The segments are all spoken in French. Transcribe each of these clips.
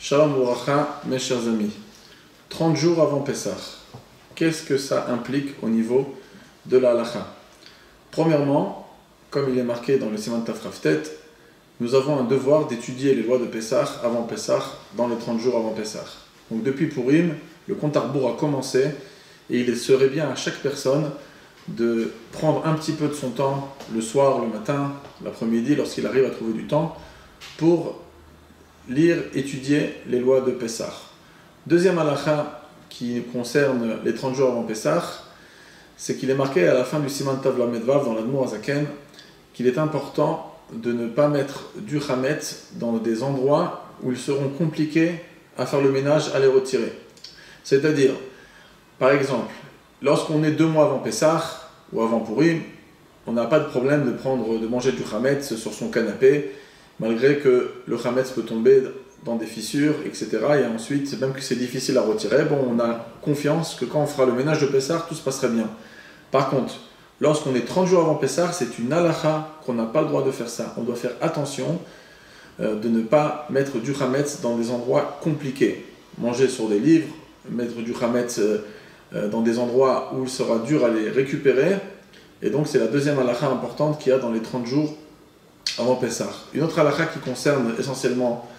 Shalom Ouracha, mes chers amis. 30 jours avant Pessah, qu'est-ce que ça implique au niveau de la halacha? Premièrement, comme il est marqué dans le Siman Tafraftet, nous avons un devoir d'étudier les lois de Pessah avant Pessah, dans les 30 jours avant Pessah. Donc depuis Purim, le compte à rebours a commencé et il serait bien à chaque personne de prendre un petit peu de son temps, le soir, le matin, l'après-midi, lorsqu'il arrive à trouver du temps, pour lire, étudier les lois de Pessah. Deuxième halakha qui concerne les 30 jours avant Pessah, c'est qu'il est marqué à la fin du Siman Tav Lamed Vav dans l'Admour Hazaken qu'il est important de ne pas mettre du chametz dans des endroits où ils seront compliqués à faire le ménage, à les retirer. C'est-à-dire, par exemple, lorsqu'on est 2 mois avant Pessah ou avant Purim, on n'a pas de problème de manger du chametz sur son canapé, malgré que le chametz peut tomber dans des fissures, etc. Et ensuite, même que c'est difficile à retirer, on a confiance que quand on fera le ménage de Pessah, tout se passerait bien. Par contre, lorsqu'on est 30 jours avant Pessah, c'est une halakha qu'on n'a pas le droit de faire ça. On doit faire attention de ne pas mettre du chametz dans des endroits compliqués. Manger sur des livres, mettre du chametz dans des endroits où il sera dur à les récupérer. Et donc, c'est la deuxième halakha importante qu'il y a dans les 30 jours avant Pessah. Une autre halakha qui concerne essentiellement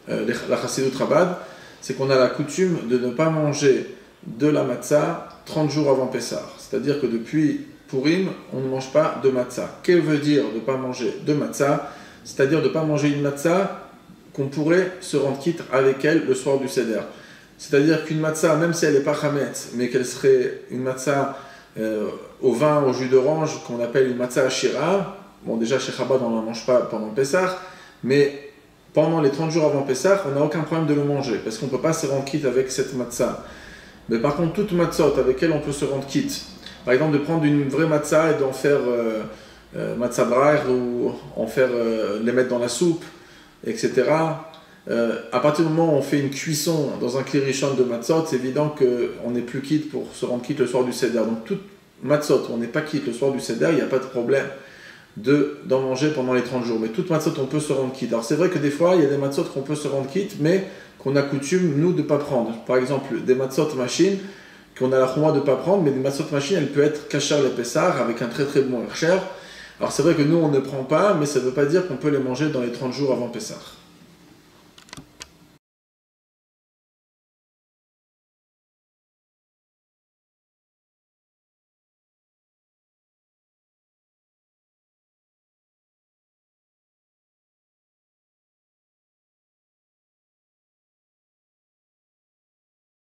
la Chassidut Chabad, c'est qu'on a la coutume de ne pas manger de la matzah 30 jours avant Pessah. C'est-à-dire que depuis Purim, on ne mange pas de matzah. Qu'est-ce que veut dire de ne pas manger de matzah? C'est-à-dire de ne pas manger une matzah qu'on pourrait se rendre quitte avec elle le soir du Seder. C'est-à-dire qu'une matzah, même si elle n'est pas chametz, mais qu'elle serait une matzah au vin, au jus d'orange, qu'on appelle une matzah ashira. Bon, déjà chez Chabad, on ne la mange pas pendant Pessah, mais pendant les 30 jours avant Pessah, on n'a aucun problème de le manger, parce qu'on ne peut pas se rendre quitte avec cette matzah. Mais par contre, toute matzot avec laquelle on peut se rendre quitte, par exemple de prendre une vraie matzah et d'en faire matzah braire, ou les mettre dans la soupe, etc. À partir du moment où on fait une cuisson dans un klirishon de matzot, c'est évident qu'on n'est plus quitte pour se rendre quitte le soir du Seder. Donc toute matzot, on n'est pas quitte le soir du Seder, il n'y a pas de problème d'en manger pendant les 30 jours. Mais toute matzot, on peut se rendre quitte. Alors c'est vrai que des fois, il y a des matzot qu'on peut se rendre quitte, mais qu'on a coutume, nous, de ne pas prendre. Par exemple, des matzot machines, qu'on a la chouma de ne pas prendre, mais des matzot machines, elles peuvent être kashar les pessar, avec un très très bon cher. Alors c'est vrai que nous, on ne prend pas, mais ça ne veut pas dire qu'on peut les manger dans les 30 jours avant Pessah.